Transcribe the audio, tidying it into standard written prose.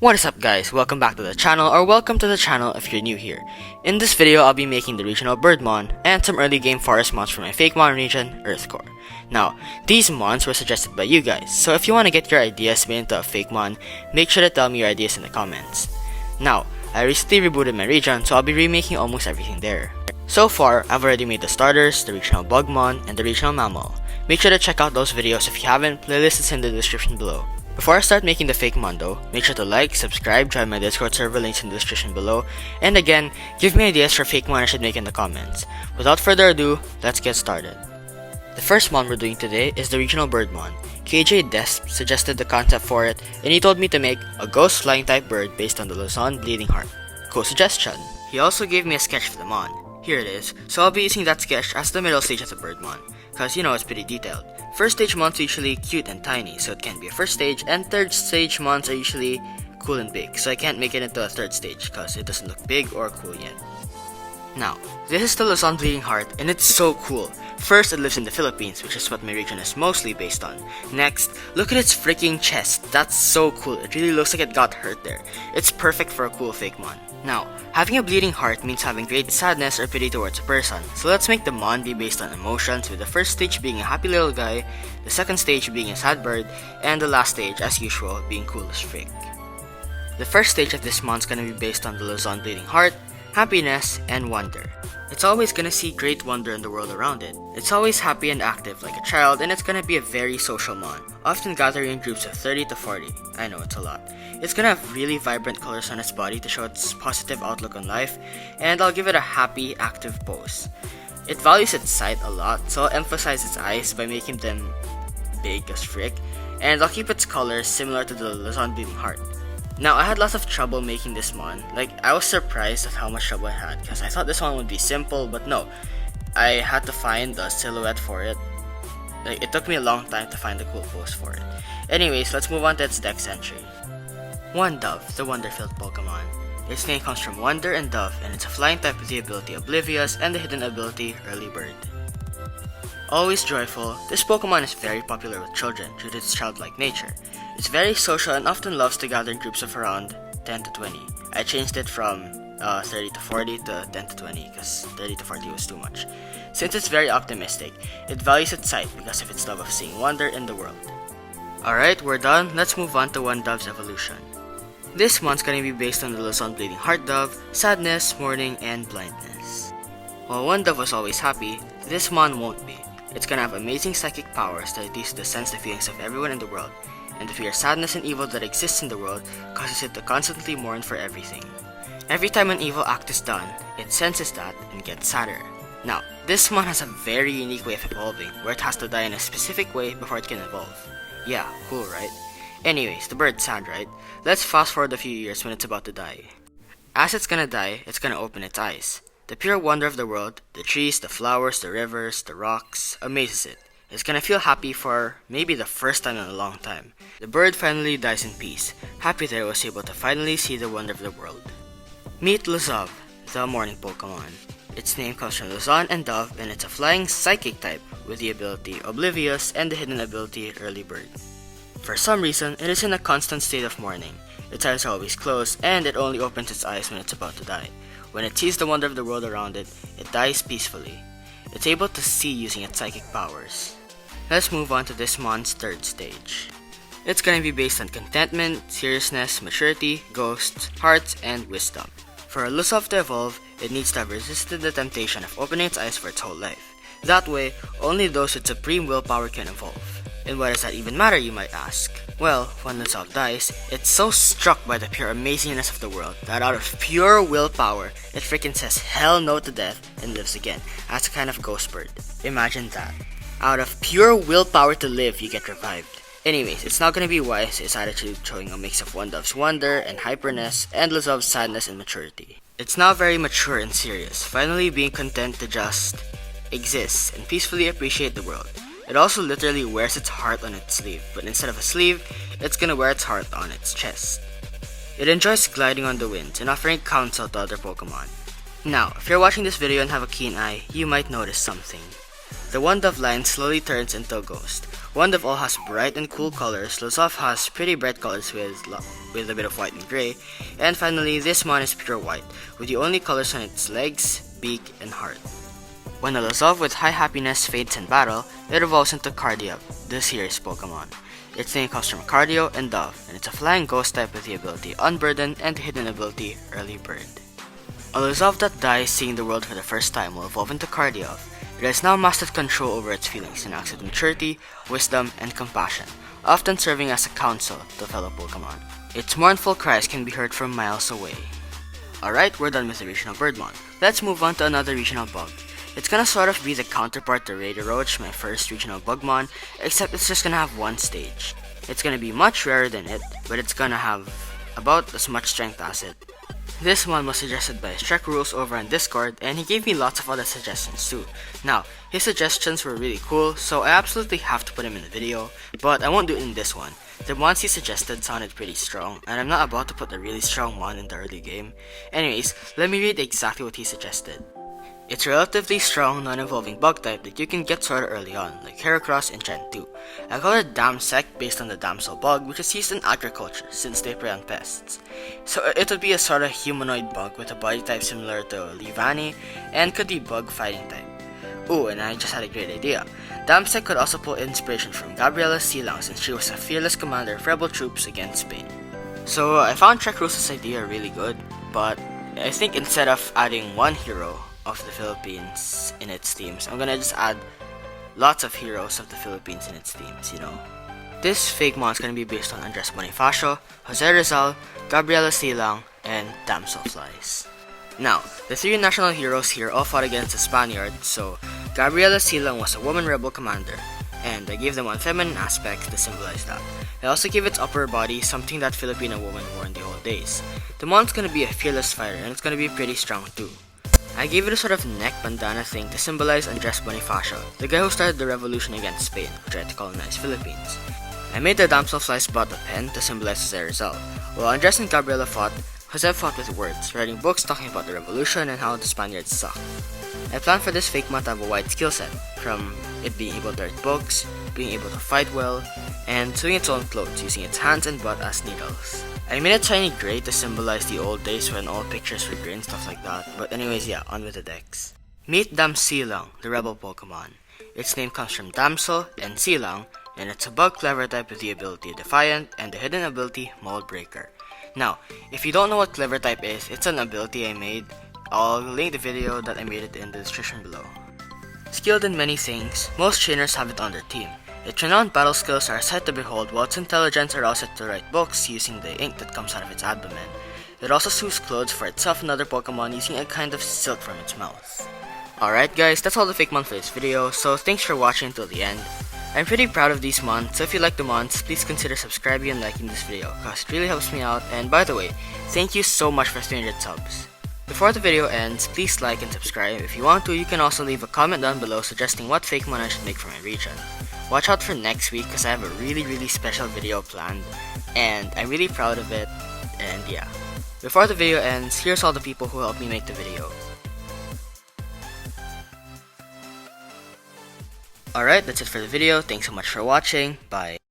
What is up guys, welcome back to the channel, or welcome to the channel if you're new here. In this video, I'll be making the regional Birdmon and some early game forest mons from my Fakemon region, Earthcore. Now, these mons were suggested by you guys, so if you want to get your ideas made into a Fakemon, make sure to tell me your ideas in the comments. Now, I recently rebooted my region, so I'll be remaking almost everything there. So far, I've already made the starters, the regional Bugmon, and the regional Mammal. Make sure to check out those videos if you haven't, playlist is in the description below. Before I start making the Fakemon though, make sure to like, subscribe, join my Discord server, links in the description below, and again, give me ideas for Fakemon I should make in the comments. Without further ado, let's get started. The first mon we're doing today is the regional Birdmon. KJ Desp suggested the concept for it, and he told me to make a ghost flying type bird based on the Luzon Bleeding Heart. Cool suggestion. He also gave me a sketch for the mon. Here it is, so I'll be using that sketch as the middle stage of the Birdmon, cause you know it's pretty detailed. First stage mons are usually cute and tiny, so it can be a first stage, and third stage mons are usually cool and big, so I can't make it into a third stage cause it doesn't look big or cool yet. Now, this is the Luzon Bleeding Heart, and it's so cool. First, it lives in the Philippines, which is what my region is mostly based on. Next, look at its freaking chest. That's so cool. It really looks like it got hurt there. It's perfect for a cool Fakemon. Now, having a bleeding heart means having great sadness or pity towards a person, so let's make the mon be based on emotions, with the first stage being a happy little guy, the second stage being a sad bird, and the last stage, as usual, being cool as frick. The first stage of this mon's gonna be based on the Luzon Bleeding Heart, happiness, and wonder. It's always gonna see great wonder in the world around it. It's always happy and active like a child, and it's gonna be a very social mon, often gathering in groups of 30 to 40. I know it's a lot. It's gonna have really vibrant colors on its body to show its positive outlook on life, and I'll give it a happy, active pose. It values its sight a lot, so I'll emphasize its eyes by making them big as frick, and I'll keep its colors similar to the Luzon Bleeding Heart. Now, I had lots of trouble making this mon. I was surprised at how much trouble I had, because I thought this one would be simple, but no. I had to find the silhouette for it. It took me a long time to find the cool pose for it. Anyways, let's move on to its dex entry. One Dove, the Wonder-filled Pokemon. Its name comes from Wonder and Dove, and it's a flying type with the ability Oblivious and the hidden ability Early Bird. Always joyful, this Pokemon is very popular with children due to its childlike nature. It's very social and often loves to gather in groups of around 10 to 20. I changed it from 30 to 40 to 10 to 20 because 30 to 40 was too much. Since it's very optimistic, it values its sight because of its love of seeing wonder in the world. Alright, we're done. Let's move on to One Dove's evolution. This mon's gonna be based on the Luzon Bleeding Heart Dove, sadness, mourning, and blindness. While One Dove was always happy, this mon won't be. It's gonna have amazing psychic powers that it uses to sense the feelings of everyone in the world, and the fear, sadness, and evil that exists in the world causes it to constantly mourn for everything. Every time an evil act is done, it senses that and gets sadder. Now, this mon has a very unique way of evolving, where it has to die in a specific way before it can evolve. Yeah, cool, right? Anyways, the bird's sad, right? Let's fast forward a few years when it's about to die. As it's gonna die, it's gonna open its eyes. The pure wonder of the world, the trees, the flowers, the rivers, the rocks, amazes it. It's gonna feel happy for maybe the first time in a long time. The bird finally dies in peace, happy that it was able to finally see the wonder of the world. Meet Luzov, the morning Pokemon. Its name comes from Luzon and Dove, and it's a flying psychic type with the ability Oblivious and the hidden ability Early Bird. For some reason, it is in a constant state of mourning. Its eyes are always closed, and it only opens its eyes when it's about to die. When it sees the wonder of the world around it, it dies peacefully. It's able to see using its psychic powers. Let's move on to this mon's third stage. It's gonna be based on contentment, seriousness, maturity, ghosts, hearts, and wisdom. For a Luzov to evolve, it needs to have resisted the temptation of opening its eyes for its whole life. That way, only those with supreme willpower can evolve. And why does that even matter, you might ask? Well, when Luzov dies, it's so struck by the pure amazingness of the world that out of pure willpower, it freaking says hell no to death and lives again as a kind of ghost bird. Imagine that. Out of pure willpower to live, you get revived. Anyways, it's not gonna be wise, its attitude showing a mix of One Dove's wonder and hyperness, and Luzov's sadness and maturity. It's now very mature and serious, finally being content to just exist and peacefully appreciate the world. It also literally wears its heart on its sleeve, but instead of a sleeve, it's gonna wear its heart on its chest. It enjoys gliding on the wind and offering counsel to other Pokemon. Now, if you're watching this video and have a keen eye, you might notice something. The One Dove line slowly turns into a ghost. Wonderful has bright and cool colors, Lozov has pretty bright colors with a bit of white and grey, and finally this mon is pure white, with the only colors on its legs, beak, and heart. When a Lozov with high happiness fades in battle, it evolves into Cardiop, this year's Pokemon. Its name comes from Cardio and Dove, and it's a flying ghost type with the ability Unburden and the hidden ability Early Bird. A Lozov that dies seeing the world for the first time will evolve into Cardiop. It has now mastered control over its feelings and acts with maturity, wisdom, and compassion, often serving as a counsel to fellow Pokemon. Its mournful cries can be heard from miles away. Alright, we're done with the regional Birdmon. Let's move on to another regional bug. It's gonna sort of be the counterpart to Radio Roach, my first regional Bugmon, except it's just gonna have one stage. It's gonna be much rarer than it, but it's gonna have about as much strength as it. This one was suggested by Shrek Rules over on Discord, and he gave me lots of other suggestions too. Now, his suggestions were really cool, so I absolutely have to put him in the video, but I won't do it in this one. The ones he suggested sounded pretty strong, and I'm not about to put a really strong one in the early game. Anyways, let me read exactly what he suggested. It's a relatively strong, non-evolving bug type that you can get sorta early on, like Heracross and Gen 2. I call it Damsec based on the Damsel bug, which is used in agriculture since they prey on pests. So it would be a sorta humanoid bug with a body type similar to Leavanny, and could be bug fighting type. Ooh, and I just had a great idea. Damsec could also pull inspiration from Gabriela Silang since she was a fearless commander of rebel troops against Spain. So I found Trek Rose's idea really good, but I think instead of adding one hero of the Philippines in its themes, I'm gonna just add lots of heroes of the Philippines in its themes, you know. This Fakemon is gonna be based on Andres Bonifacio, Jose Rizal, Gabriela Silang, and Damselflies. Now, the three national heroes here all fought against the Spaniards, so Gabriela Silang was a woman rebel commander, and I gave them one feminine aspect to symbolize that. I also gave its upper body something that Filipino women wore in the old days. The mon's gonna be a fearless fighter, and it's gonna be pretty strong too. I gave it a sort of neck bandana thing to symbolize Andres Bonifacio, the guy who started the revolution against Spain, who tried to colonize Philippines. I made the Damselflies brought a pen to symbolize Jose Rizal. While Andres and Gabriela fought, Jose fought with words, writing books talking about the revolution and how the Spaniards sucked. I planned for this Fakemon to have a wide skill set, from it being able to write books, being able to fight well, and sewing its own clothes using its hands and butt as needles. I made a tiny gray to symbolize the old days when all pictures were gray and stuff like that, but anyways, yeah, on with the decks. Meet Damsilang, the rebel Pokemon. Its name comes from Damsel and Silang, and it's a bug clever type with the ability Defiant and the hidden ability Mold Breaker. Now, if you don't know what clever type is, it's an ability I made. I'll link the video that I made it in the description below. Skilled in many things, most trainers have it on their team. Its renowned battle skills are a sight to behold, while its intelligence allows it to write books using the ink that comes out of its abdomen. It also sews clothes for itself and other Pokemon using a kind of silk from its mouth. Alright guys, that's all the Fakemon for this video, so thanks for watching until the end. I'm pretty proud of these mons, so if you like the mons, please consider subscribing and liking this video, cause it really helps me out, and by the way, thank you so much for 300 subs. Before the video ends, please like and subscribe. If you want to, you can also leave a comment down below suggesting what Fakemon I should make for my region. Watch out for next week because I have a really special video planned, and I'm really proud of it, and yeah. Before the video ends, here's all the people who helped me make the video. Alright, that's it for the video. Thanks so much for watching. Bye.